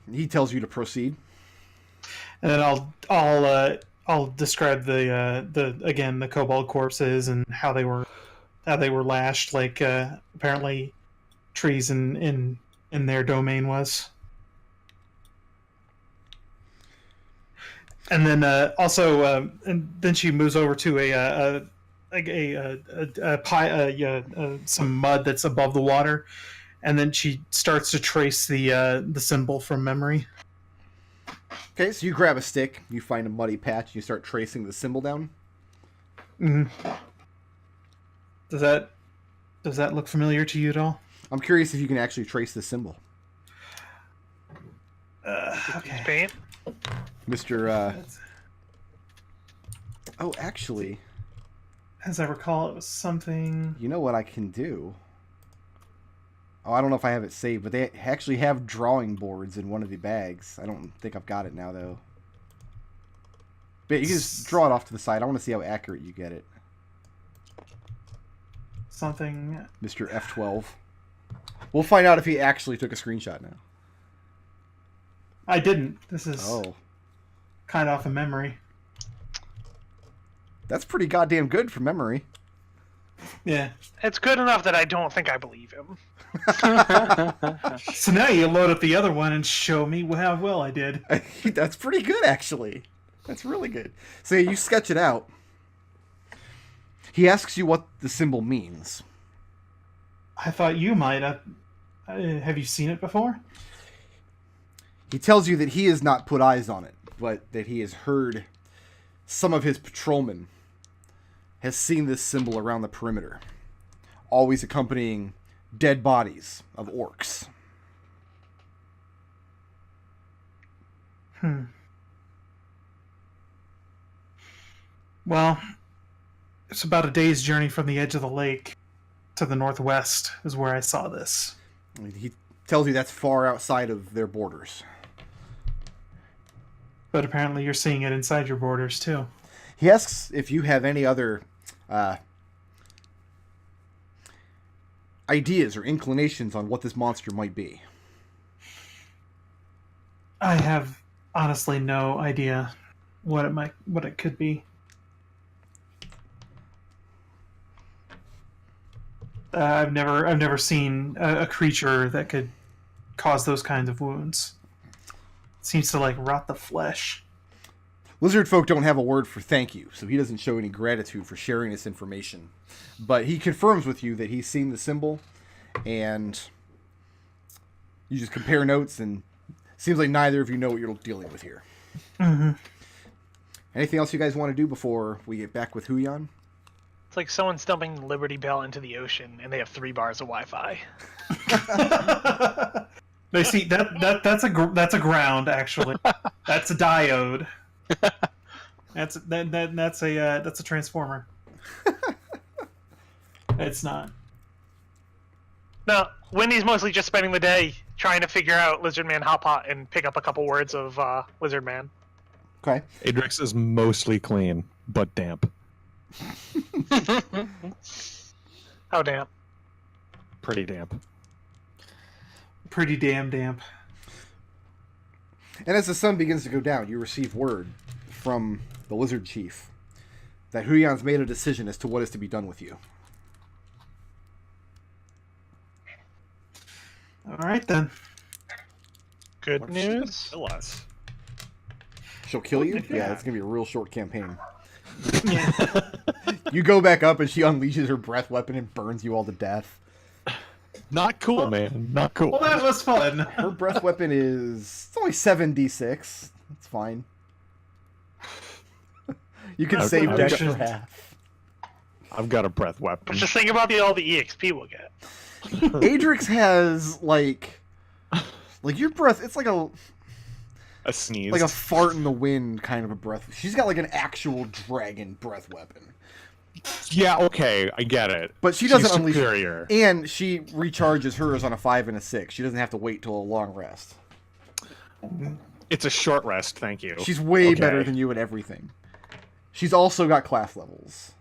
He tells you to proceed. And then I'll describe the kobold corpses and how they were lashed, like apparently trees in their domain was. And then and then she moves over to some mud that's above the water, and then she starts to trace the symbol from memory. Okay, so you grab a stick, you find a muddy patch, and you start tracing the symbol down. Mm-hmm. Does that look familiar to you at all? I'm curious if you can actually trace the symbol. Okay. Paint? Mr. Oh, actually... As I recall, it was something... You know what I can do? Oh, I don't know if I have it saved, but they actually have drawing boards in one of the bags. I don't think I've got it now, though. But you can just draw it off to the side. I want to see how accurate you get it. Something... Mr. F12. We'll find out if he actually took a screenshot now. I didn't. This is Oh. kind of off of memory. That's pretty goddamn good from memory. Yeah. It's good enough that I don't think I believe him. So now you load up the other one and show me how well I did. That's pretty good, actually. That's really good. So you sketch it out. He asks you what the symbol means. I thought you might. Have you seen it before? He tells you that he has not put eyes on it, but that he has heard some of his patrolmen has seen this symbol around the perimeter, always accompanying dead bodies of orcs. Well, it's about a day's journey from the edge of the lake to the northwest is where I saw this. He tells you that's far outside of their borders. But apparently you're seeing it inside your borders, too. He asks if you have any other ideas or inclinations on what this monster might be. I have honestly no idea what it could be. I've never seen a creature that could cause those kinds of wounds. It seems to rot the flesh. Lizard folk don't have a word for thank you, so he doesn't show any gratitude for sharing this information. But he confirms with you that he's seen the symbol, and you just compare notes, and it seems like neither of you know what you're dealing with here. Mm-hmm. Anything else you guys want to do before we get back with Huyan? It's like someone's dumping Liberty Bell into the ocean, and they have 3 bars of Wi-Fi. They see that's a ground actually. That's a diode. That's a transformer. It's not. No, Wendy's mostly just spending the day trying to figure out Lizard Man Hot Pot and pick up a couple words of Lizard Man. Okay. Adrex is mostly clean, but damp. How damp? Pretty damp. Pretty damn damp. And as the sun begins to go down, you receive word from the Lizard Chief that Huyan's made a decision as to what is to be done with you. All right then. Good news. Kill us. She'll kill you? Yeah. Yeah, it's going to be a real short campaign. You go back up and she unleashes her breath weapon and burns you all to death. Not cool, man. Not cool. Well, that was fun. Her breath weapon is... It's only 7d6. It's fine. You can save dex for half. I've got a breath weapon. But just think about all the EXP we'll get. Adrex has, like your breath... It's like a sneeze. like a fart in the wind kind of a breath. She's got, like, an actual dragon breath weapon. Yeah, okay, I get it. But she doesn't She's unleash... superior. And she recharges hers on a 5 and a 6. She doesn't have to wait till a long rest. It's a short rest, thank you. She's way Okay. better than you at everything. She's also got class levels.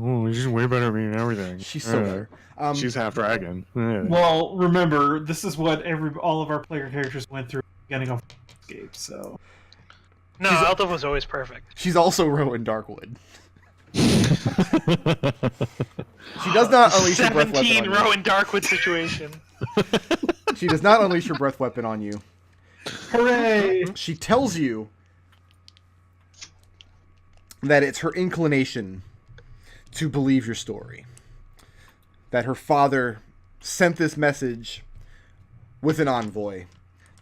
Oh, she's way better at me and everything. She's so better. She's half dragon. Yeah. Well, remember, this is what all of our player characters went through getting a escape. So No, Alta was always perfect. She's also Rowan Darkwood. She does not unleash her breath weapon 17 on you. Rowan Darkwood situation. She does not unleash her breath weapon on you. hooray! She tells you that it's her inclination to believe your story. That her father sent this message with an envoy.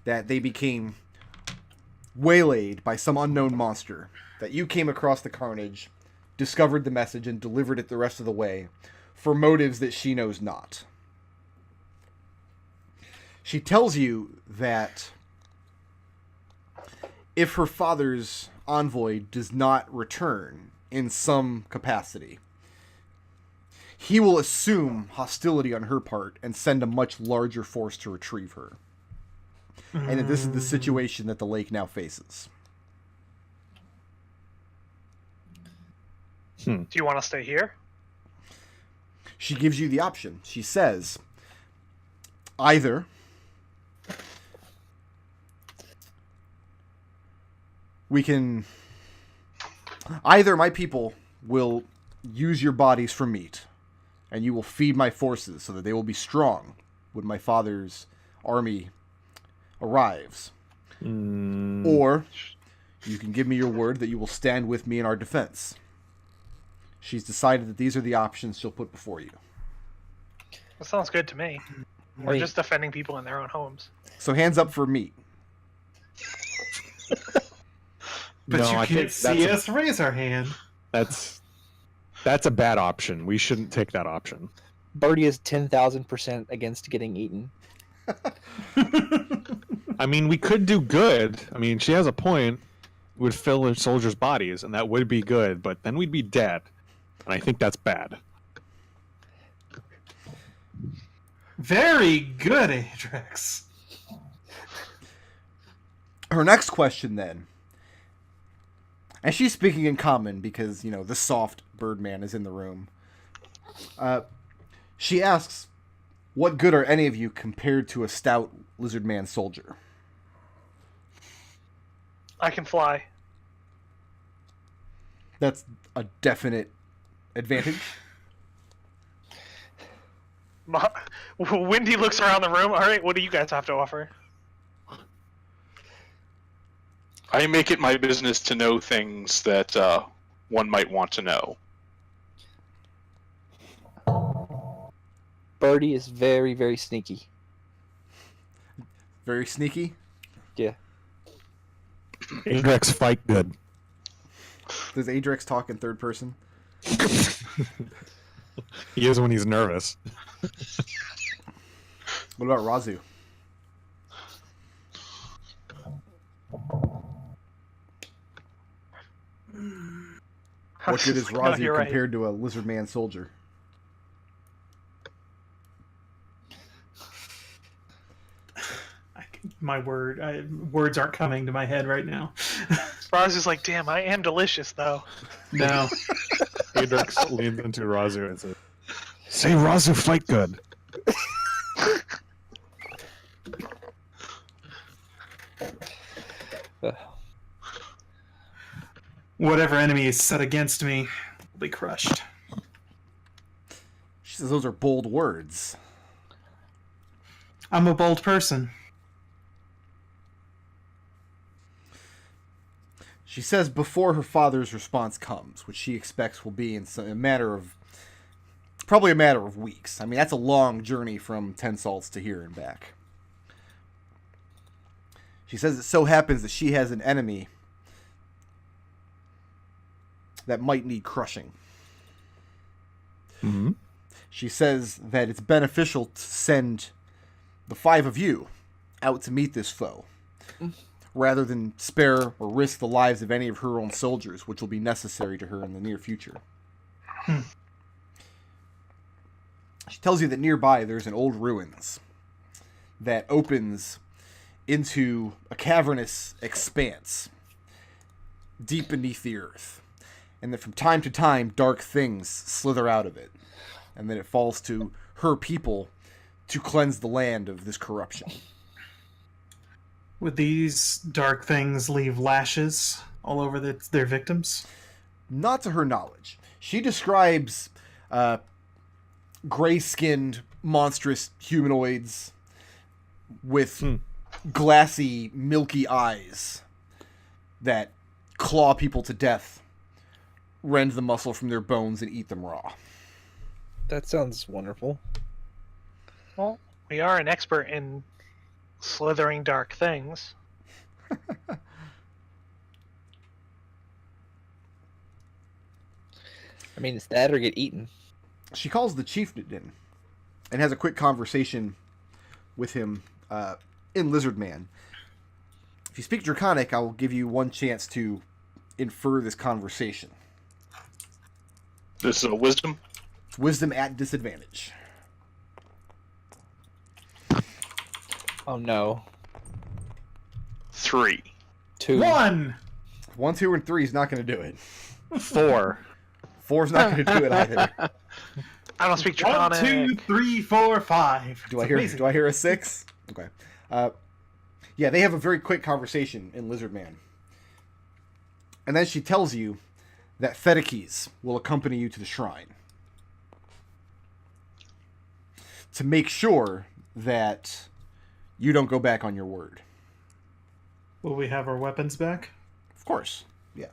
That they became waylaid by some unknown monster. That you came across the carnage, discovered the message, and delivered it the rest of the way for motives that she knows not. She tells you that if her father's envoy does not return in some capacity, he will assume hostility on her part and send a much larger force to retrieve her. And that this is the situation that the lake now faces. Do you want to stay here? She gives you the option. She says, either my people will use your bodies for meat, and you will feed my forces so that they will be strong when my father's army arrives. Or you can give me your word that you will stand with me in our defense. She's decided that these are the options she'll put before you. That sounds good to me. We're just defending people in their own homes. So hands up for meat. But No, you I can't think see that's us raise our hand. That's a bad option. We shouldn't take that option. Birdie is 10,000% against getting eaten. I mean, we could do good. I mean, she has a point. We would fill her soldiers' bodies, and that would be good, but then we'd be dead. And I think that's bad. Very good, Adrex. Her next question then, and she's speaking in common because, you know, the soft Birdman is in the room. She asks, what good are any of you compared to a stout lizard man soldier? I can fly. That's a definite advantage. Wendy looks around the room. All right, what do you guys have to offer? I make it my business to know things that one might want to know. Birdie is very, very sneaky. Very sneaky. Yeah. Adrex fight good. Does Adrex talk in third person? He is when he's nervous. What about Raazu? What good is No, Raazu you're right. compared to a lizard man soldier? Words aren't coming to my head right now. Roz is like, damn, I am delicious, though. No. Adrex leans into Raazu and says, say Raazu fight good. Whatever enemy is set against me will be crushed. She says those are bold words. I'm a bold person. She says before her father's response comes, which she expects will be in probably a matter of weeks. I mean, that's a long journey from Ten Salts to here and back. She says it so happens that she has an enemy that might need crushing. Mm-hmm. She says that it's beneficial to send the 5 of you out to meet this foe, rather than spare or risk the lives of any of her own soldiers, which will be necessary to her in the near future. She tells you that nearby there's an old ruins that opens into a cavernous expanse deep beneath the earth. and that from time to time dark things slither out of it, and then it falls to her people to cleanse the land of this corruption. Would these dark things leave lashes all over their victims? Not to her knowledge. She describes gray-skinned, monstrous humanoids with glassy, milky eyes that claw people to death, rend the muscle from their bones, and eat them raw. That sounds wonderful. Well, we are an expert in slithering dark things. I mean, it's that or get eaten. She calls the chieftain and has a quick conversation with him in Lizard Man. If you speak Draconic, I will give you one chance to infer this conversation. This is a wisdom. It's wisdom at disadvantage. Oh no. 3. 2. 1! 1, 2, and 3 is not going to do it. 4. 4 is not going to do it either. I don't speak 1, Draconic. 2, 3, 4, 5. Do I It's hear? amazing. Do I hear a 6? Okay. Yeah, they have a very quick conversation in Lizard Man, and then she tells you that Fedekes will accompany you to the shrine to make sure that you don't go back on your word. Will we have our weapons back? Of course, yeah.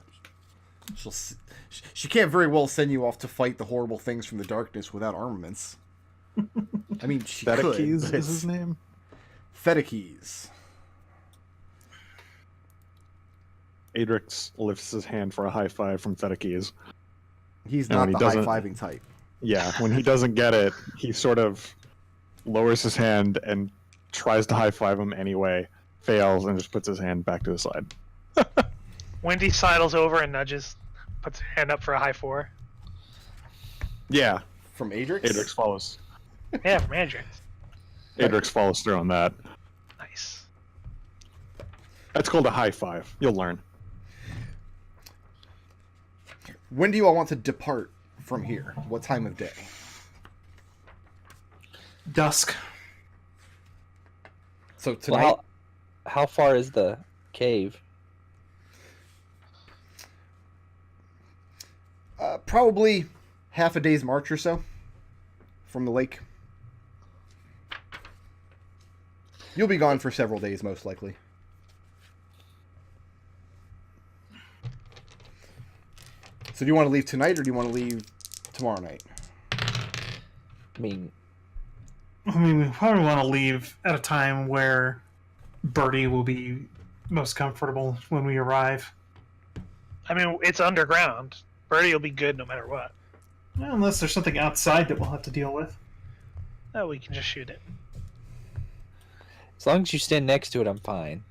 She can't very well send you off to fight the horrible things from the darkness without armaments. I mean, she could. Fedekes but is it's his name? Fedekes. Adrex lifts his hand for a high five from Fedekes. He's No, not he the doesn't. high-fiving type. Yeah, when he doesn't get it, he sort of lowers his hand and tries to high five him anyway, fails, and just puts his hand back to his side. Wendy sidles over and nudges, puts her hand up for a high 4. Yeah, From Adrex? Adrex follows. Yeah, from Adrex. Adrex follows through on that. Nice. That's called a high five. You'll learn. When do you all want to depart from here? What time of day? Dusk. So tonight, Well, how far is the cave? probably half a day's march or so from the lake. You'll be gone for several days, most likely. So do you want to leave tonight, or do you want to leave tomorrow night? I mean, We probably want to leave at a time where Birdie will be most comfortable when we arrive. I mean, it's underground. Birdie will be good no matter what. Well, unless there's something outside that we'll have to deal with. Oh, we can just shoot it. as long as you stand next to it, I'm fine.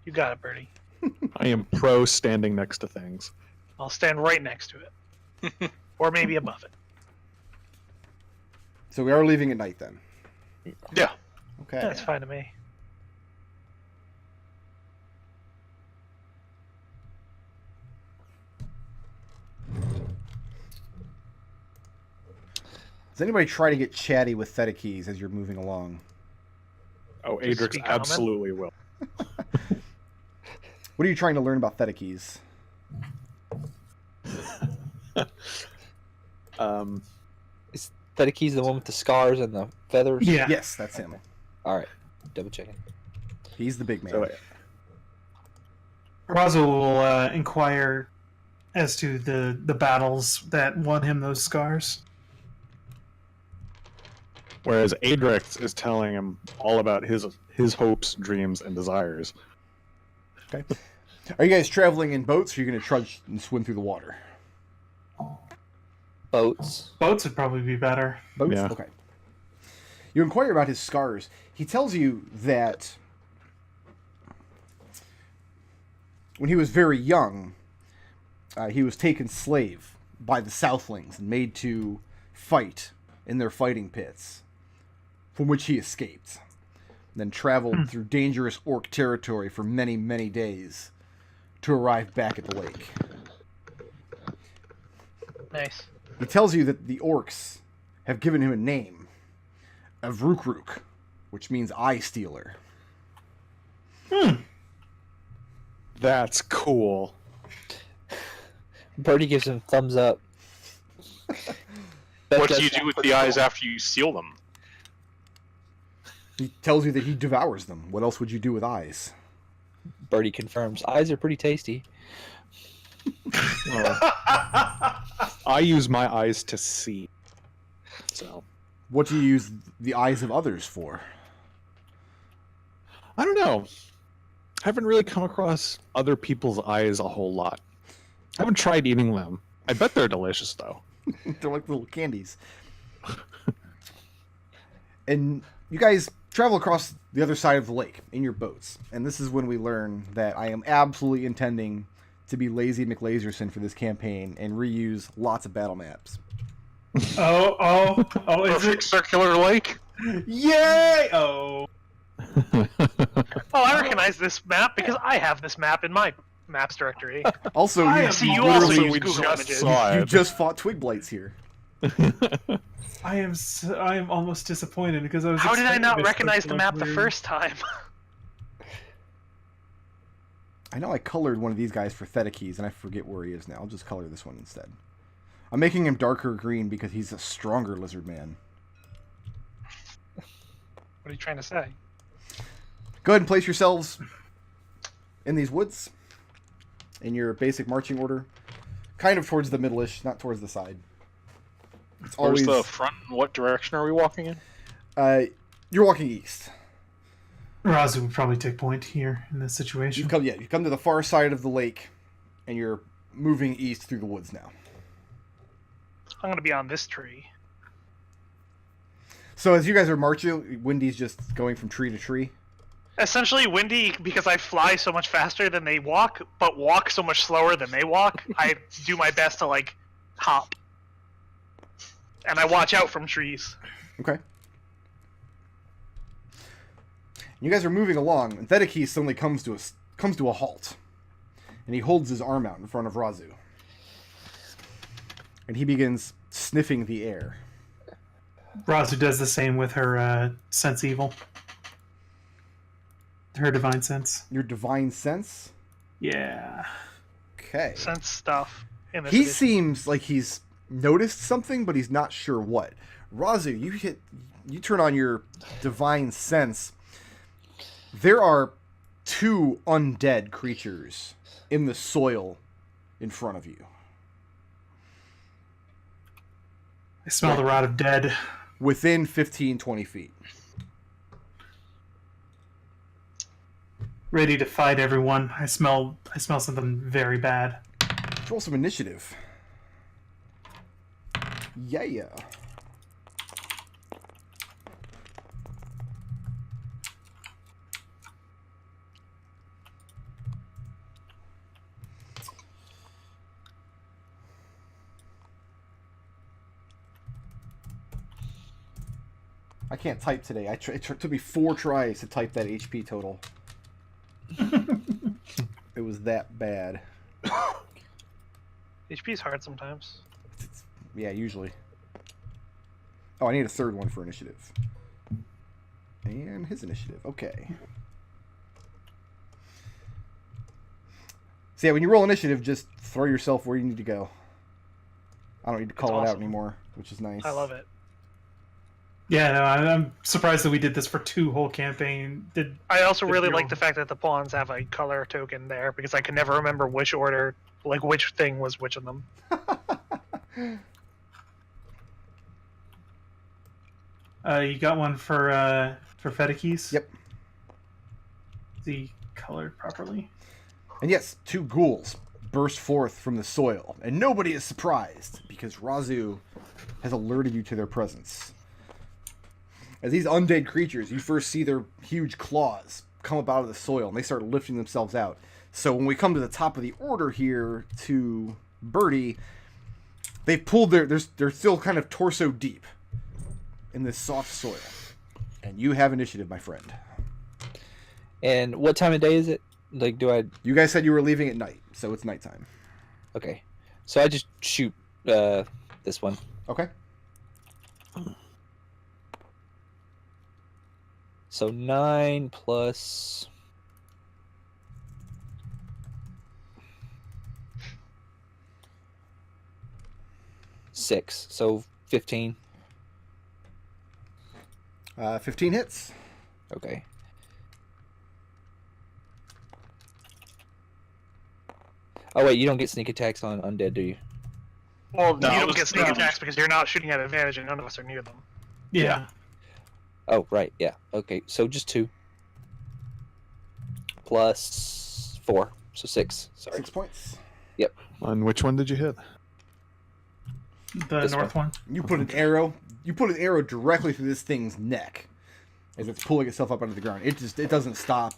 You got it, Birdie. I am pro standing next to things. I'll stand right next to it. Or maybe above it. So we are leaving at night then. Yeah. Okay. That's fine to me. Does anybody try to get chatty with Fedekes as you're moving along? Oh, Just Adrex speak common? absolutely will. What are you trying to learn about Fedekes? Is Fedekes the one with the scars and the feathers? Yeah. Yes, that's him. All right, double checking. He's the big man. So, Raazu will inquire as to the battles that won him those scars. whereas Adrex is telling him all about his hopes, dreams, and desires. Okay. Are you guys traveling in boats, or are you going to trudge and swim through the water? Boats. Boats would probably be better. Boats? Yeah. Okay. You inquire about his scars. He tells you that when he was very young, he was taken slave by the Southlings and made to fight in their fighting pits, from which he escaped. Then traveled through dangerous orc territory for many, many days to arrive back at the lake. Nice. He tells you that the orcs have given him a name, Aarakocra, which means eye stealer. That's cool. Birdie gives him thumbs up. What do you do with the eyes after you seal them? He tells you that he devours them. What else would you do with eyes? Birdie confirms. Eyes are pretty tasty. I use my eyes to see. So What do you use the eyes of others for? I don't know. I haven't really come across other people's eyes a whole lot. I haven't tried eating them. I bet they're delicious though. They're like little candies. And you guys travel across the other side of the lake in your boats. And this is when we learn that I am absolutely intending to be lazy McLaserson for this campaign and reuse lots of battle maps. Oh, is Perfect it? circular lake. Yay! Oh. Oh, I recognize this map because I have this map in my maps directory. Also, I you, see you literally- also So use we Google just Images. saw you it. just fought twig blights here. I am almost disappointed because I was. How did I expecting not this recognize the to map look the weird. first time? I know I colored one of these guys for Theta-keys, and I forget where he is now. I'll just color this one instead. I'm making him darker green because he's a stronger lizard man. What are you trying to say? Go ahead and place yourselves in these woods in your basic marching order. Kind of towards the middle-ish, not towards the side. It's Where's always... the front? And what direction are we walking in? You're walking east. Raazu would probably take point here in this situation. You've come to the far side of the lake, and you're moving east through the woods now. I'm going to be on this tree. So as you guys are marching, Wendy's just going from tree to tree. Essentially, Windy, because I fly so much faster than they walk, but walk so much slower than they walk, I do my best to, like, hop. And I watch out from trees. Okay. You guys are moving along, and Theta-key suddenly comes to a halt. And he holds his arm out in front of Raazu. And he begins sniffing the air. Raazu does the same with her sense evil. Her divine sense. Your divine sense? Yeah. Okay. Sense stuff. In this He edition. seems like he's noticed something, but he's not sure what. Raazu, you turn on your divine sense. There are 2 undead creatures in the soil in front of you. I smell the rot of dead. Within 15, 20 feet. Ready to fight everyone. I smell something very bad. Let's roll some initiative. Yeah. I can't type today. It took me 4 tries to type that HP total. It was that bad. HP's hard sometimes. Yeah, usually. Oh, I need a third one for initiative. And his initiative. Okay. So yeah, when you roll initiative, just throw yourself where you need to go. I don't need to call it out awesome. anymore, which is nice. I love it. Yeah, no, I'm surprised that we did this for 2 whole campaign. I also Good really deal. like the fact that the pawns have a color token there because I can never remember which order, like which thing was which of them. You got one for Theta-keys? Yep. Is he colored properly? And yes, 2 ghouls burst forth from the soil, and nobody is surprised because Raazu has alerted you to their presence. As these undead creatures, you first see their huge claws come up out of the soil, and they start lifting themselves out. So when we come to the top of the order here to Birdie, they've pulled they're still kind of torso deep in this soft soil. And you have initiative, my friend. And what time of day is it? Like, do I? You guys said you were leaving at night, so it's nighttime. Okay, so I just shoot this one. Okay. So 9 plus 6, so 15. 15 hits. Okay. Oh wait, you don't get sneak attacks on undead, do you? Well, No, you it don't was get sneak damage. attacks because you're not shooting at advantage, and none of us are near them. Yeah. Oh right, yeah. Okay, so just 2 plus 4, so 6. Sorry. 6 points. On which one did you hit? The This north one. You put an arrow. You put an arrow directly through this thing's neck as it's pulling itself up out of the ground. It doesn't stop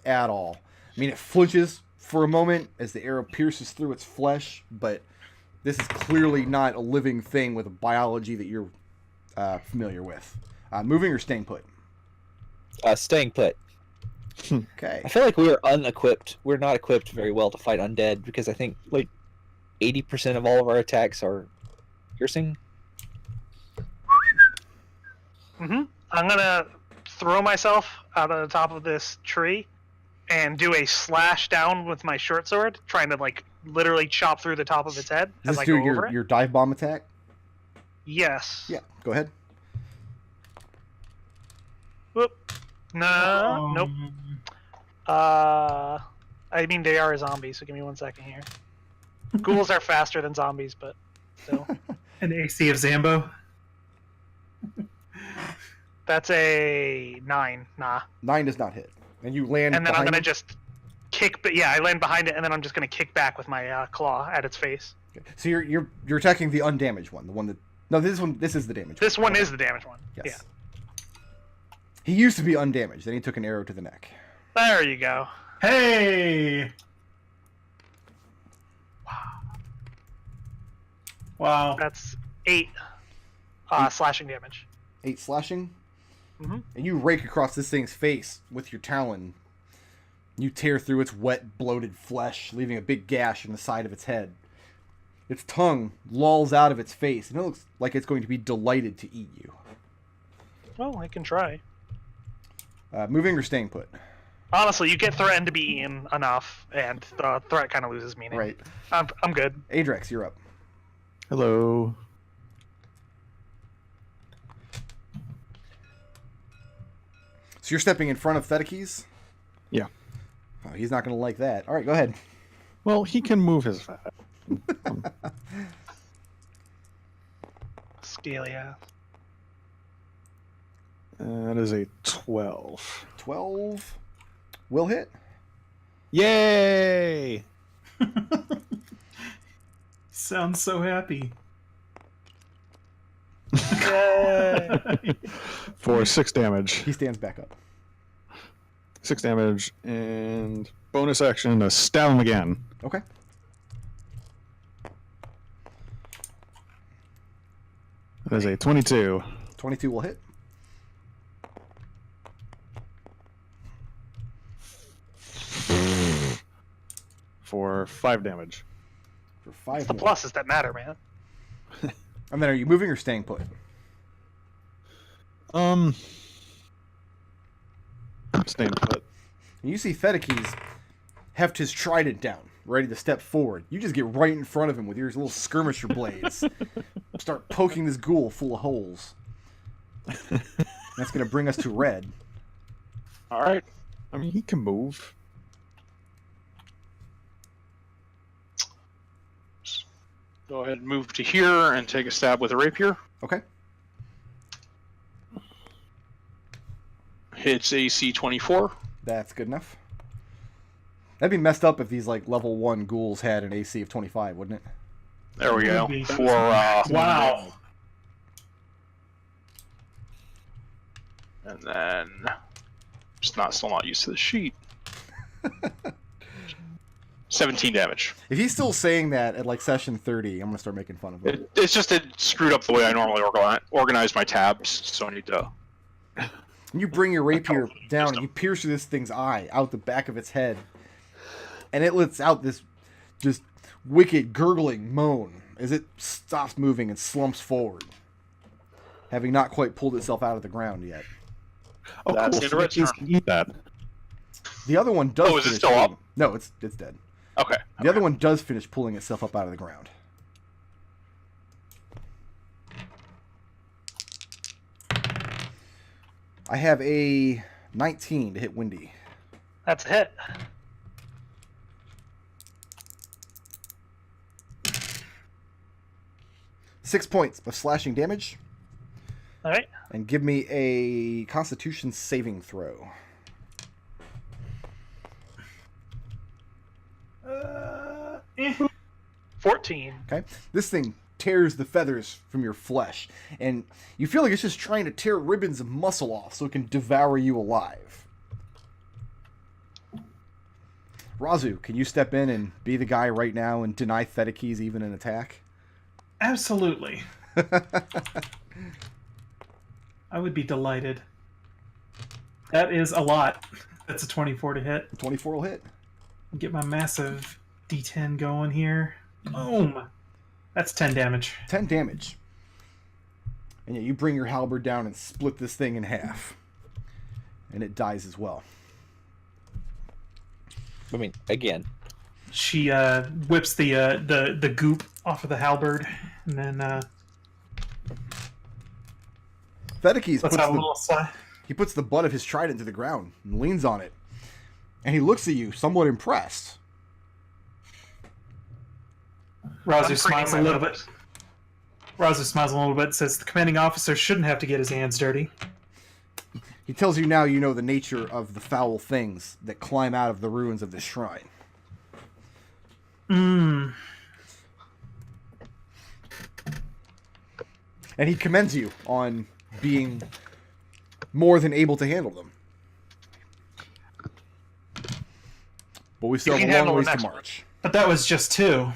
at all. I mean, it flinches for a moment as the arrow pierces through its flesh, but this is clearly not a living thing with a biology that you're familiar with. Moving or staying put? Staying put. Okay. I feel like we are unequipped. We're not equipped very well to fight undead because I think like 80% of all of our attacks are piercing. I'm gonna throw myself out of the top of this tree and do a slash down with my short sword, trying to like literally chop through the top of its head Does as this I do go over it. your dive bomb attack? Yes. Yeah. Go ahead. Whoop. No. Nope. I mean they are a zombie, so give me 1 second here. Ghouls are faster than zombies, but still. An AC of Zambo. That's a 9. Nah. 9 does not hit, and you land. And then I'm behind gonna it? just kick. But yeah, I land behind it, and then I'm just gonna kick back with my claw at its face. Okay. So you're attacking the undamaged one, the one that. No, this is the damaged. This one is the damaged one. Yes. Yeah. He used to be undamaged. Then he took an arrow to the neck. There you go. Hey! Wow. That's 8 slashing damage. 8 slashing. Mhm. And you rake across this thing's face with your talon. You tear through its wet, bloated flesh, leaving a big gash in the side of its head. Its tongue lolls out of its face, and it looks like it's going to be delighted to eat you. Well, I can try. Moving or staying put? Honestly, you get threatened to be eaten enough, and the threat kind of loses meaning. Right. I'm good. Adrex, you're up. Hello. So you're stepping in front of Thedekes? Yeah. Oh, he's not going to like that. All right, go ahead. Well, he can move his fat. Scalia. That is a 12. 12 will hit. Yay! Sounds so happy. For 6 damage. He stands back up. 6 damage, and bonus action to stab him again. Okay. That is a 22. 22 will hit. For 5 damage. For 5 The more. pluses that matter, man. And then are you moving or staying put? Staying put. And you see Thedekes heft his trident down, ready to step forward. You just get right in front of him with your little skirmisher blades. Start poking this ghoul full of holes. That's going to bring us to red. All right. I mean, he can move. Go ahead and move to here and take a stab with a rapier. Okay. Hits AC 24. That's good enough. That'd be messed up if these like level 1 ghouls had an AC of 25, wouldn't it? There we go. Maybe. For Wow. and then still not used to the sheet. 17 damage. If he's still saying that at like session 30, I'm going to start making fun of him. It's just it screwed up the way I normally organize my tabs, so I need to. And you bring your rapier down and you pierce through this thing's eye out the back of its head. and it lets out this just wicked gurgling moan as it stops moving and slumps forward, having not quite pulled itself out of the ground yet. Oh, That's cool. So the keys can eat that. The other one does. Oh, is it finish still up? pulling- No, it's dead. Okay. The other one does finish pulling itself up out of the ground. I have a 19 to hit Windy. That's a hit. Six points of slashing damage, All right. and give me a Constitution saving throw. 14. Okay, this thing tears the feathers from your flesh, and you feel like it's just trying to tear ribbons of muscle off so it can devour you alive. Raazu, can you step in and be the guy right now and deny Thedekes even an attack? Absolutely. I would be delighted. That is a lot. That's a 24 to hit. 24 will hit. Get my massive D10 going here. Boom. That's 10 damage. 10 damage. And yeah, you bring your halberd down and split this thing in half. And it dies as well. I mean, again, She whips the goop off of the halberd, and then Thedekes puts out a little sigh. he puts the butt of his trident to the ground and leans on it. And he looks at you, somewhat impressed. Raazu I'm smiles a preening my little bit. lips. Raazu smiles a little bit, says the commanding officer shouldn't have to get his hands dirty. He tells you now you know the nature of the foul things that climb out of the ruins of this shrine. Mmm. And he commends you on being more than able to handle them. But we still You have can a long handle the ways to next one. march. But that was just 2.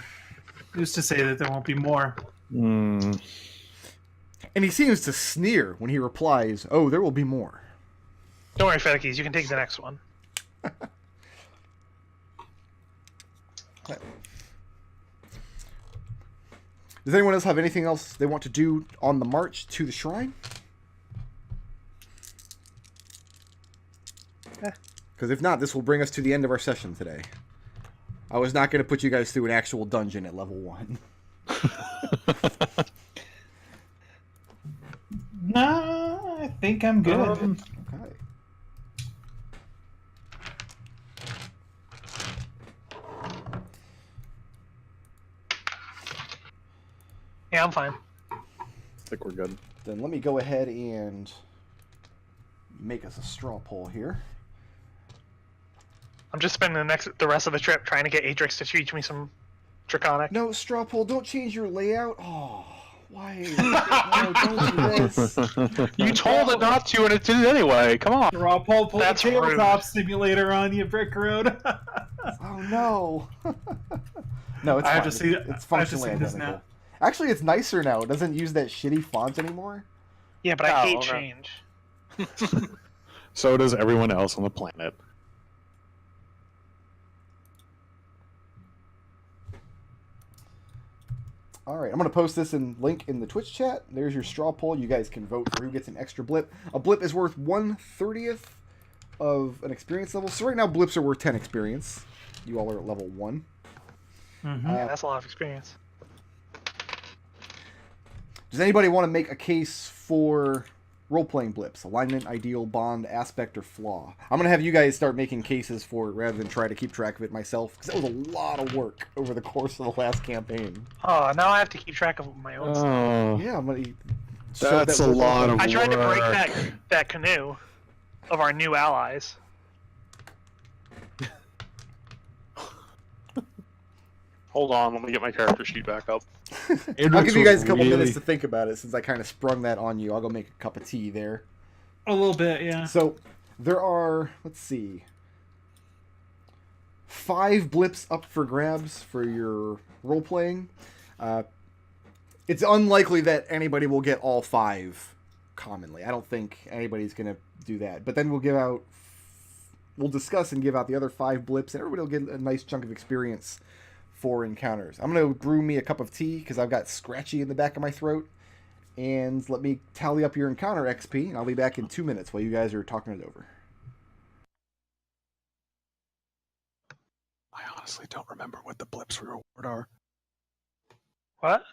Who's to say that there won't be more? Hmm. And he seems to sneer when he replies, "Oh, there will be more." Don't worry, Fedekes. You can take the next one. Does anyone else have anything else they want to do on the march to the shrine? Because if not, this will bring us to the end of our session today. I was not going to put you guys through an actual dungeon at level 1. No, I think I'm good. Okay. Yeah, I'm fine. I think we're good. Then let me go ahead and make us a straw poll here. I'm just spending the rest of the trip trying to get Adrex to teach me some Draconic. No, straw poll, don't change your layout. Oh, why? No, don't do this. You told it not to, and it did it anyway. Come on. Raw Paul pulled That's the tabletop rude. simulator on you, Brick Road. Oh no. No, it's I have fine. to see- It's I have to functionally see this identical. now. Actually, it's nicer now. It doesn't use that shitty font anymore. Yeah, but I Oh, hate okay. change. So does everyone else on the planet. All right, I'm going to post this in link in the Twitch chat. There's your straw poll. You guys can vote for who gets an extra blip. A blip is worth 1/30th of an experience level. So right now, blips are worth 10 experience. You all are at level 1. Mhm. Yeah, that's a lot of experience. Does anybody want to make a case for role-playing blips? Alignment, ideal, bond, aspect, or flaw? I'm going to have you guys start making cases for it rather than try to keep track of it myself, because that was a lot of work over the course of the last campaign. Oh, now I have to keep track of my own stuff. Oh, Yeah, I'm going to... that's a lot of I tried to break work. that canoe of our new allies. Hold on, let me get my character sheet back up. I'll give you guys a couple minutes to think about it, since I kind of sprung that on you. I'll go make a cup of tea there. A little bit, yeah. So, there are, let's see, 5 blips up for grabs for your role-playing. It's unlikely that anybody will get all 5 commonly. I don't think anybody's going to do that. But then we'll give out we'll discuss and give out the other 5 blips, and everybody will get a nice chunk of experience for encounters. I'm going to brew me a cup of tea because I've got scratchy in the back of my throat. And let me tally up your encounter XP, and I'll be back in 2 minutes while you guys are talking it over. I honestly don't remember what the blips reward are. What?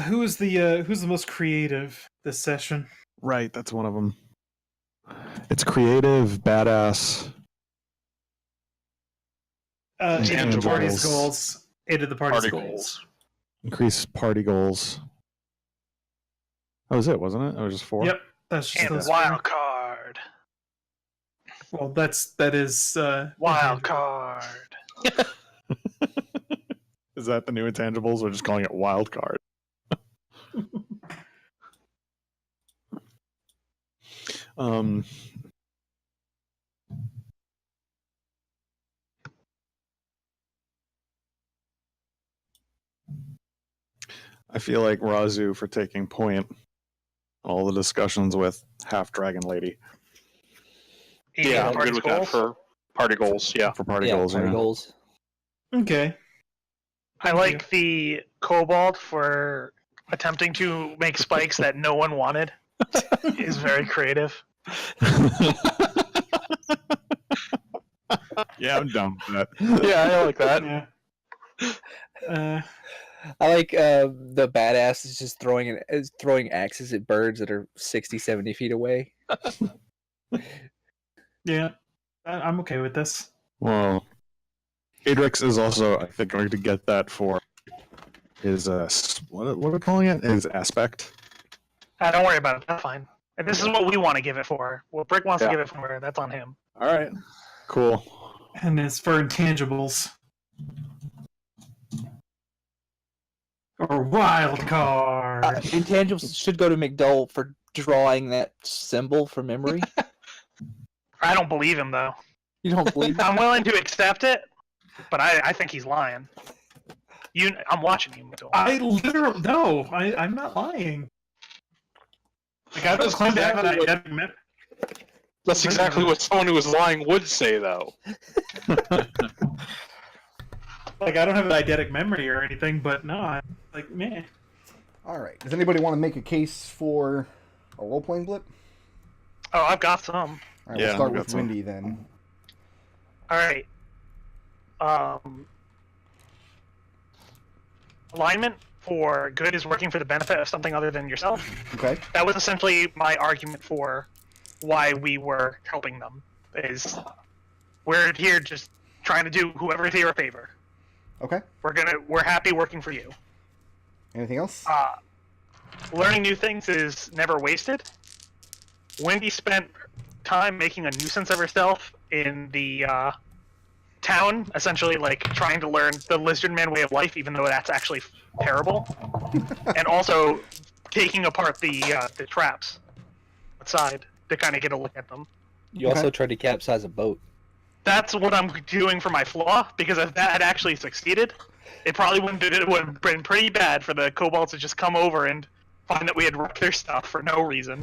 Who's the most creative this session? Right, that's one of them. It's creative, badass. 8 of the party's Intangibles. goals. 8 of the party's Party goals. goals. Increase party goals. That was it, wasn't it? It was just 4? Yep, that's just And those wild card. Well, that is Wild card. Is that the new intangibles? We're just calling it wild card. I feel like Raazu for taking point all the discussions with half dragon lady Yeah, I'm good with that for party goals. Yeah. for party Yeah, goals. party yeah. goals. Okay. I like the Kobold for attempting to make spikes that no one wanted. Is very creative. Yeah, I'm down with that. Yeah, I like that. Yeah. I like the badass is just throwing axes at birds that are 60, 70 feet away. Yeah. I'm okay with this. Well, Adrex is also, I think, going to get that for his what are we calling it? His aspect. Don't worry about it. That's fine. And this is what we want to give it for. What Brick wants Yeah. to give it for, that's on him. All right, cool. And as for intangibles. Or wild card. Intangibles should go to McDohl for drawing that symbol from memory. I don't believe him though. You don't believe? I'm willing to accept it, but I think he's lying. I'm watching you, Matul. I literally no. I'm not lying. Like I don't claim to have an identity memory. That's exactly what someone who was lying would say, though. Like I don't have an eidetic memory or anything, but no, I'm like man. All right. Does anybody want to make a case for a role-playing blip? Oh, I've got some. All right, Yeah, we'll start I've got with some. Windy then. All right. Alignment for good is working for the benefit of something other than yourself. Okay. That was essentially my argument for why we were helping them. Is we're here just trying to do whoever's here a favor. Okay. We're happy working for you. Anything else? Learning new things is never wasted. Wendy spent time making a nuisance of herself in the town, essentially like trying to learn the lizardman way of life, even though that's actually terrible. And also taking apart the traps outside to kind of get a look at them. You also tried to capsize a boat. That's what I'm doing for my flaw, because if that had actually succeeded, it probably would have been pretty bad for the kobolds to just come over and find that we had wrecked their stuff for no reason.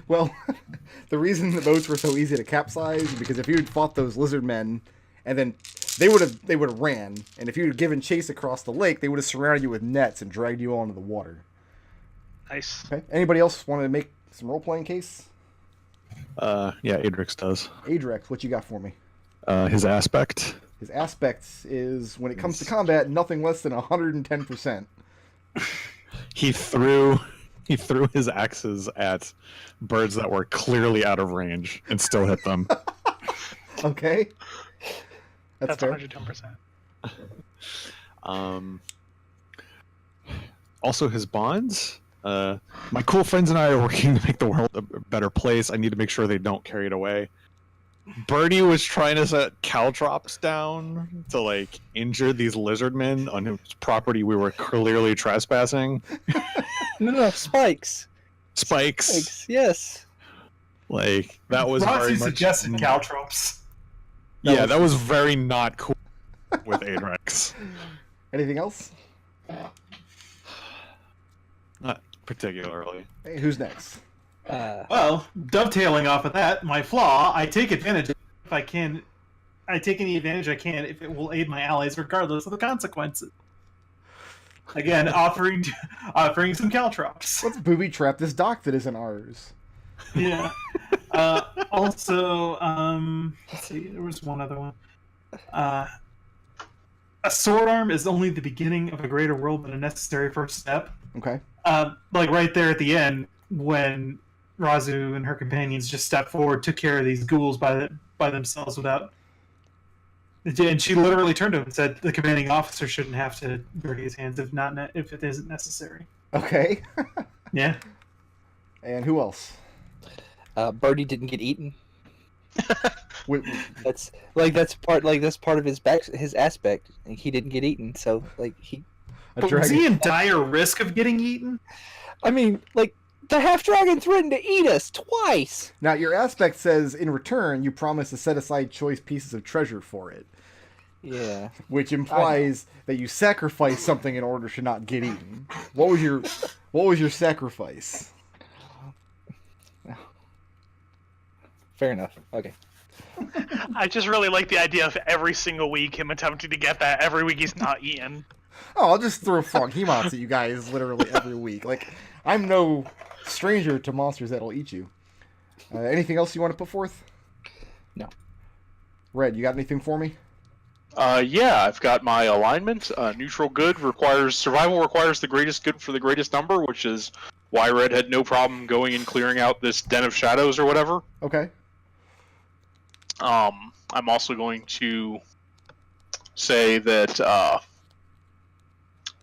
Well, the reason the boats were so easy to capsize is because if you had fought those lizard men, and then they would have ran, and if you had given chase across the lake, they would have surrounded you with nets and dragged you onto the water. Nice. Okay. Anybody else want to make some role-playing case? Yeah, Adrex does. Adrex, what you got for me? His aspect. His aspects is, when it comes to combat, nothing less than 110%. He threw his axes at birds that were clearly out of range and still hit them. Okay. That's fair. 110%. Also, his bonds. My cool friends and I are working to make the world a better place. I need to make sure they don't carry it away. Birdie was trying to set caltrops down to like injure these lizard men on whose property we were clearly trespassing. No, spikes. Spikes. Yes. Like that was Roxy very much. suggested caltrops. Yeah, that was very not cool with Adrex. Anything else? Not particularly. Hey, who's next? Well, dovetailing off of that, my flaw, I take advantage of it if I can. I take any advantage I can if it will aid my allies, regardless of the consequences. Again, offering some caltrops. Let's booby trap this dock that isn't ours. Yeah. Also, let's see. There was one other one. A sword arm is only the beginning of a greater world, but a necessary first step. Okay. Like right there at the end, when Raazu and her companions just stepped forward, took care of these ghouls by themselves without. And she literally turned to him and said, "The commanding officer shouldn't have to dirty his hands if it isn't necessary." Okay. Yeah. And who else? Birdie didn't get eaten. Wait, That's part of his aspect. Like, he didn't get eaten, so he. a But was dragon. he in dire risk of getting eaten? I mean, the half dragon threatened to eat us twice. Now, your aspect says, in return, you promise to set aside choice pieces of treasure for it, Yeah. which implies that you sacrifice something in order to not get eaten. What was your sacrifice? Fair enough. Okay. I just really like the idea of every single week him attempting to get that. Every week he's not eaten. Oh, I'll just throw Frankimonts at you guys literally every week. Like, I'm no stranger to monsters that'll eat you. Anything else you want to put forth? No. Red, you got anything for me? Yeah, I've got my alignment. Neutral good survival requires the greatest good for the greatest number, which is why Red had no problem going and clearing out this den of shadows or whatever. Okay. I'm also going to say that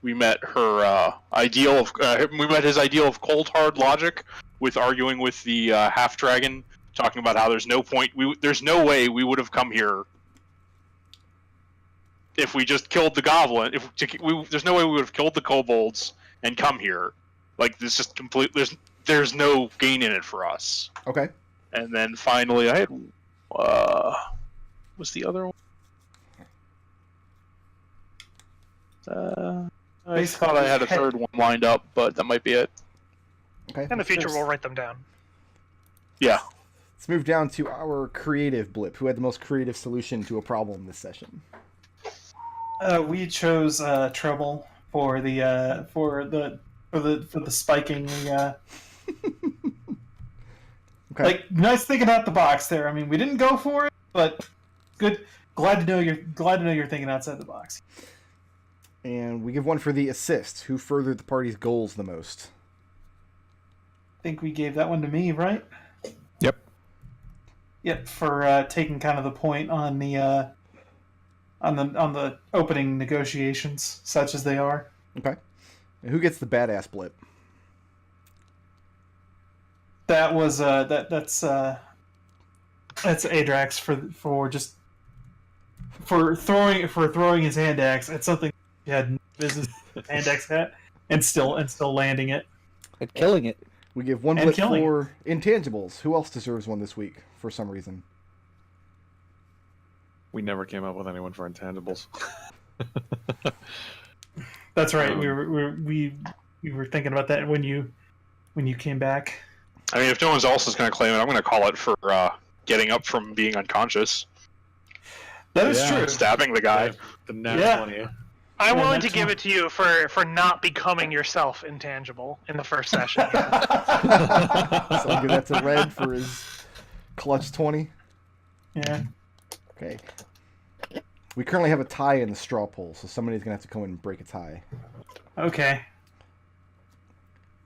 we met his ideal of cold hard logic with arguing with the half dragon, talking about how there's no way we would have come here if we just killed the goblin. There's no way we would have killed the kobolds and come here. Like, this just complete. There's no gain in it for us. Okay. And then finally, I had what's the other one? I thought I had a third one lined up, but that might be it. Okay. In the future, we'll write them down. Yeah. Let's move down to our creative blip. Who had the most creative solution to a problem this session? We chose Treble for the spiking. Okay. Like, nice thinking out the box there. I mean, we didn't go for it, but good. Glad to know you're thinking outside the box. And we give one for the assist. Who furthered the party's goals the most? I think we gave that one to me, right? Yep. Yep, for taking kind of the point on the opening negotiations, such as they are. Okay. And who gets the badass blip? That was that's Adrex for throwing his hand axe at something he had no business with hand axe at and still landing it. And killing it. We give one And blip killing. for intangibles. Who else deserves one this week for some reason? We never came up with anyone for intangibles. That's right. We were thinking about that when you came back. I mean, if no one else is going to claim it, I'm going to call it for getting up from being unconscious, That is Yeah. true. stabbing the guy. The net Yeah. 20. I'm Yeah, willing to that's give fine. it to you for not becoming yourself intangible in the first session. So I'll give that to Red for his clutch 20. Yeah. Okay. We currently have a tie in the straw poll, so somebody's going to have to come in and break a tie. Okay.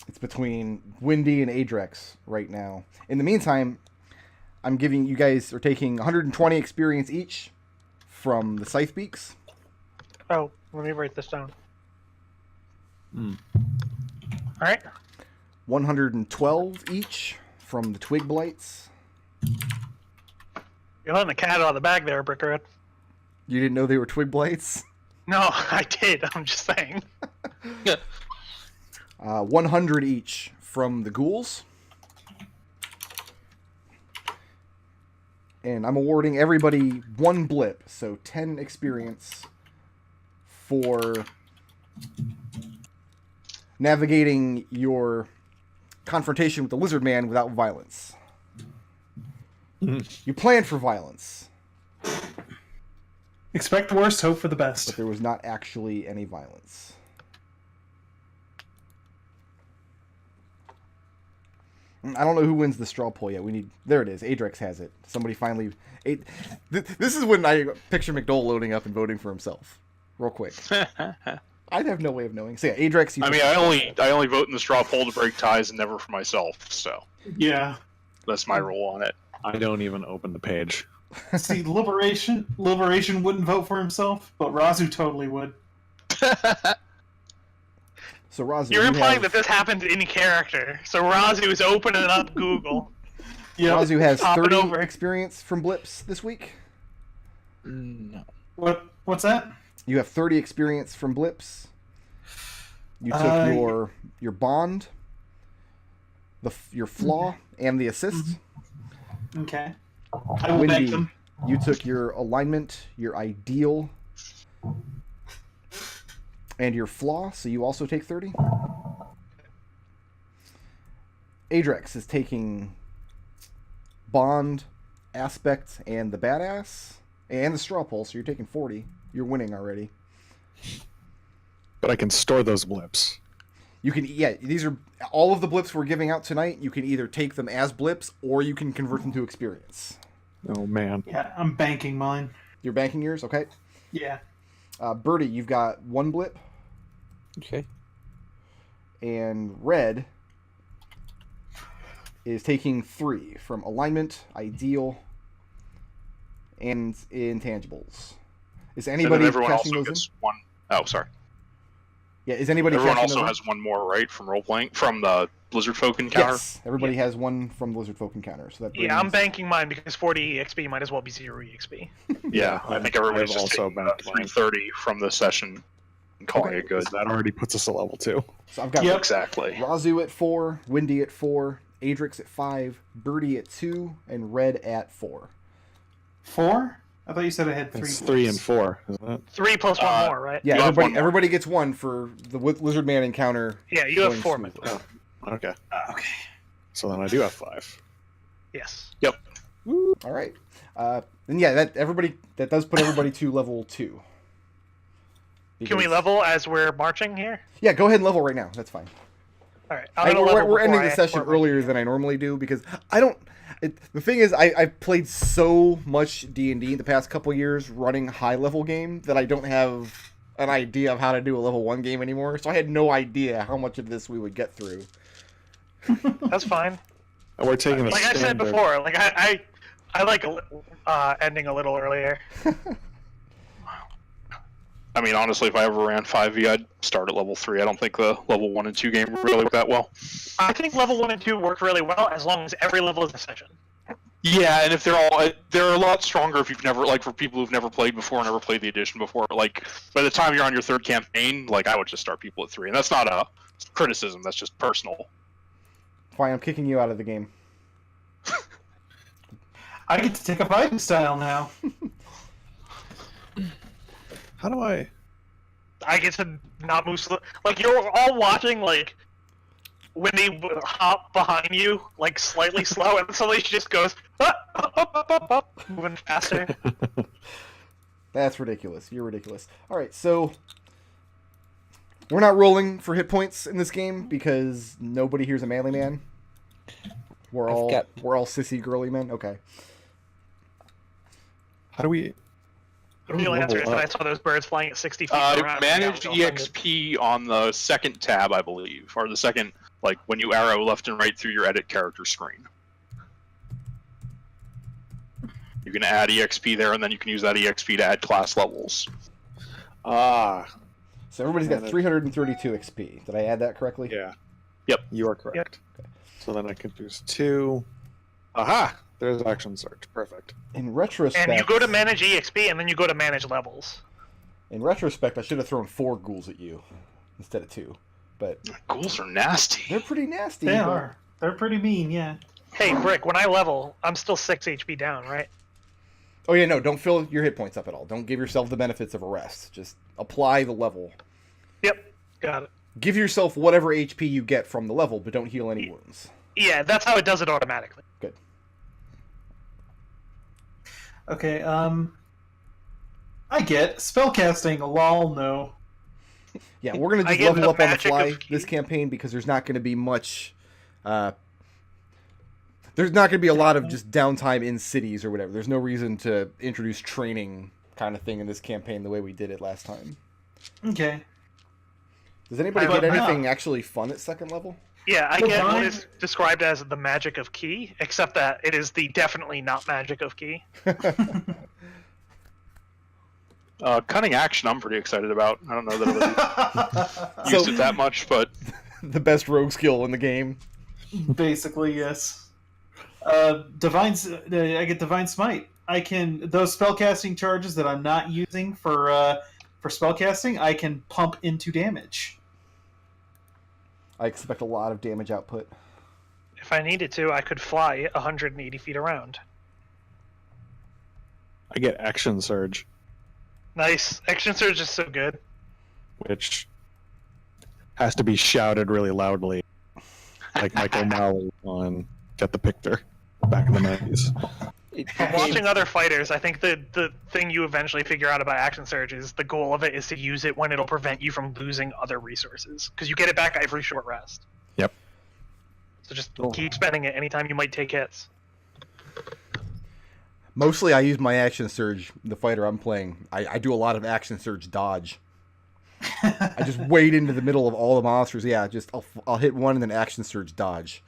It's between Windy and Adrex right now. In the meantime, I'm giving you guys are taking 120 experience each from the Scythe Beaks, Oh, let me write this down. Mm. All right. 112 each from the Twig Blights. You're letting the cat out of the bag there, Brickred. You didn't know they were Twig Blights? No, I did. I'm just saying. 100 each from the Ghouls. And I'm awarding everybody one blip, so 10 experience for navigating your confrontation with the lizard man without violence. You planned for violence, Expect the worst, hope for the but best. there was not actually any violence. I don't know who wins the straw poll yet. There it is. Adrex has it. Somebody finally. This is when I picture McDohl loading up and voting for himself, real quick. I'd have no way of knowing. So yeah, Adrex. I only vote in the straw poll to break ties and never for myself. So Yeah. that's my rule on it. I don't even open the page. See, Liberation wouldn't vote for himself, but Raazu totally would. So Raazu, You're implying have, that this happened in character. So Raazu is opening up Google. Yeah. Raazu has Hop it 30 over. experience from blips this week. No. What's that? You have 30 experience from blips. You took your bond, your flaw, and the assist. Okay. I will bank Windy, them. you took your alignment, your ideal, and your flaw, so you also take 30. Adrex is taking bond, aspect, and the badass, and the straw poll, so you're taking 40. You're winning already. But I can store those blips. You can, these are all of the blips we're giving out tonight. You can either take them as blips, or you can convert them to experience. Oh man. Yeah, I'm banking mine. You're banking yours, okay? Yeah. Birdie, you've got 1 blip, Okay. and Red is taking 3 from alignment, ideal, and intangibles. Is And then anybody everyone casting also those in? gets one. Oh, sorry. Yeah, is anybody Everyone casting also those has one more, right, from role playing from the Blizzard Folk encounter. Yes, everybody has one from Blizzard Folk Encounter. So that Yeah, I'm brings- banking mine because 40 EXP might as well be 0 EXP. Yeah, I think everybody's I've just also taking backed mine. 330 from the session and calling Okay. it good. That already puts us at level 2. So I've got Yep. Exactly. Raazu at 4, Windy at 4, Adrex at 5, Birdie at 2, and Red at 4. 4? I thought you said I had 3. It's 3 and 4, isn't it? 3 plus 1 more, right? Yeah, You have one more. everybody gets 1 for the Lizard Man encounter. Yeah, you have going 4. smoothly. McDohl. Okay. Okay. So then I do have 5. Yes. All right. Then yeah, that does put everybody to level 2. Can we Because- level as we're marching here? Yeah, go ahead and level right now. That's fine. All right. I'm gonna We're level ending before the I session export my- earlier than I normally do because I don't. The thing is, I've played so much D&D in the past couple years running high level game that I don't have an idea of how to do a level 1 game anymore. So I had no idea how much of this we would get through. That's fine. And we're taking the Like I said standard. before, like I like ending a little earlier. I mean, honestly, if I ever ran 5e, I'd start at level 3. I don't think the level 1 and 2 game really work that well. I think level 1 and 2 work really well as long as every level is a session. Yeah, and if they're a lot stronger if you've never, like, for people who've never played before, never played the edition before. Like, by the time you're on your 3rd campaign, like, I would just start people at 3. And that's not a criticism, that's just personal. Fine, I'm kicking you out of the game. I get to take up item style now. How do I... I get to not move slow. Like you're all watching, like when they hop behind you, like slightly slow, and suddenly she just goes up, moving faster. That's ridiculous. You're ridiculous. All right, so we're not rolling for hit points in this game because nobody here's a manly man. We're all sissy girly men. Okay. How do we... The real answer is that I saw those birds flying at 60 feet per round. Managed Yeah, I was EXP on the 2nd tab, I believe, or the 2nd, like when you arrow left and right through your edit character screen. You can add EXP there, and then you can use that EXP to add class levels. Ah, So everybody's got 332 XP. Did I add that correctly? yeah. Yep. You are correct. Okay. So then I can use 2. Aha! There's action search. Perfect. In retrospect, And you go to manage EXP, and then you go to manage levels. in retrospect, I should have thrown 4 ghouls at you instead of 2. But Ghouls are nasty. they're pretty nasty. They but- are. They're pretty mean, yeah. Hey, Brick, when I level, I'm still 6 HP down, right? Oh yeah, no, don't fill your hit points up at all. Don't give yourself the benefits of a rest. Just apply the level. Yep, got it. Give yourself whatever HP you get from the level, but don't heal any wounds. Yeah, that's how it does it automatically. Good. Okay, I get spellcasting, lol, no. Yeah, we're going to I just get level the up on the magic fly of this campaign because there's not going to be much... there's not going to be a lot of just downtime in cities or whatever. There's no reason to introduce training kind of thing in this campaign the way we did it last time. Okay. Does anybody But get anything no. actually fun at second level? Yeah, I get what Divine- is described as the magic of key, except that it is the definitely not magic of key. Cunning action, I'm pretty excited about. I don't know that I've So- used it that much, but The best rogue skill in the game. Basically, yes. I get Divine Smite. I can those spellcasting charges that I'm not using for spellcasting, I can pump into damage. I expect a lot of damage output. If I needed to, I could fly 180 feet around. I get Action Surge, Nice. Action Surge is so good. which has to be shouted really loudly, like Michael Malley on Get the Picture back in the 90s. From watching other fighters, I think the thing you eventually figure out about Action Surge is the goal of it is to use it when it'll prevent you from losing other resources. Because you get it back every short rest. Yep. So just keep spending it anytime you might take hits. Mostly I use my action surge, the fighter I'm playing. I do a lot of action surge dodge. I just wade into the middle of all the monsters. Yeah, just I'll hit one and then action surge dodge.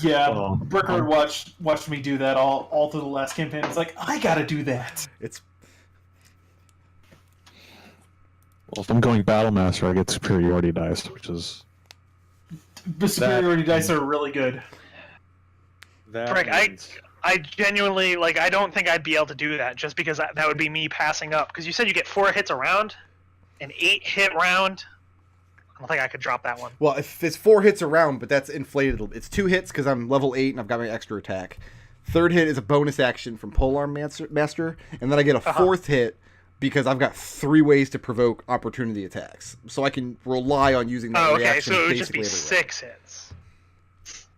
Yeah, Oh. Brickard watched me do that all through the last campaign. It's like, I gotta do that. It's Well, if I'm going Battle Master, I get superiority dice, which is The superiority dice are really good. that. Frick, I genuinely, like, I don't think I'd be able to do that just because that would be me passing up. Because you said you get 4 hits a round, an 8-hit round. I don't think I could drop that one. well, if it's 4 hits around, but that's inflated. It's 2 hits because I'm level 8 and I've got my extra attack. Third hit is a bonus action from Polearm Master, and then I get a 4th hit because I've got 3 ways to provoke opportunity attacks. So I can rely on using that Oh, okay, reaction so it would just be basically everywhere. 6 hits.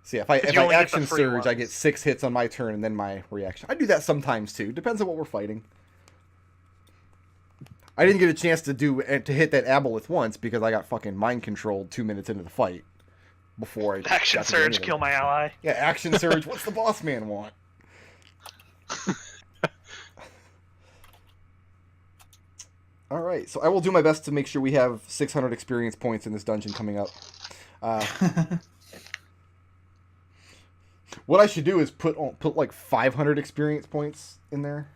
So yeah, if you I only get the action free surge, I ones. get 6 hits on my turn and then my reaction. I do that sometimes too. Depends on what we're fighting. I didn't get a chance to hit that aboleth once because I got fucking mind controlled 2 minutes into the fight before I Action got to do Surge, anything. kill my ally. Yeah, action surge. What's the boss man want? All right, so I will do my best to make sure we have 600 experience points in this dungeon coming up. What I should do is put like 500 experience points in there.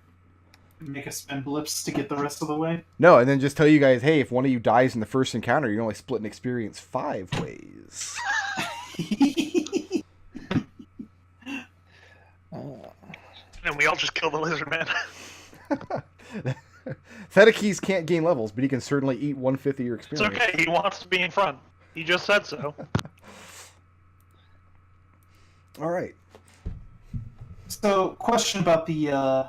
Make us spend blips to get the rest of the way. No, and then just tell you guys, hey, if one of you dies in the first encounter, you can only split an experience 5 ways. And we all just kill the lizard man. Thedekes can't gain levels, but he can certainly eat 1/5 of your It's experience. okay, he wants to be in front. He just said so. All right. So, question about the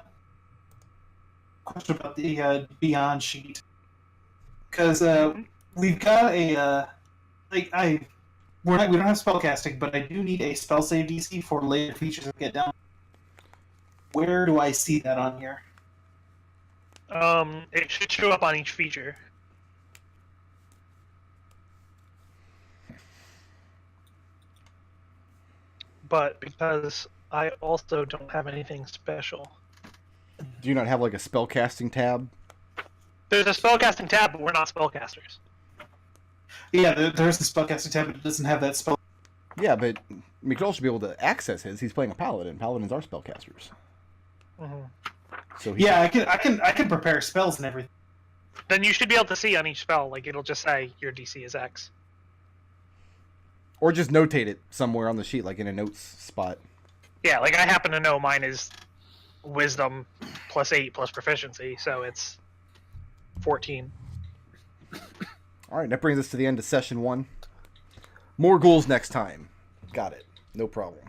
Beyond sheet, because we've got a we don't have spellcasting, but I do need a spell save DC for later features that get down. Where do I see that on here? It should show up on each feature. But because I also don't have anything special. Do you not have like a spellcasting tab? There's a spellcasting tab, but we're not spellcasters. Yeah, there's the spellcasting tab, but it doesn't have that spell. Yeah, but McDohl should be able to access his. He's playing a paladin. Paladins are spellcasters. Mhm. So he Yeah, I can prepare spells and everything. Then you should be able to see on each spell, like it'll just say your DC is X. or just notate it somewhere on the sheet, like in a notes spot. Yeah, like I happen to know mine is Wisdom +8 plus proficiency, so it's 14. All right, that brings us to the end of session 1. More ghouls next time. Got it. No problem.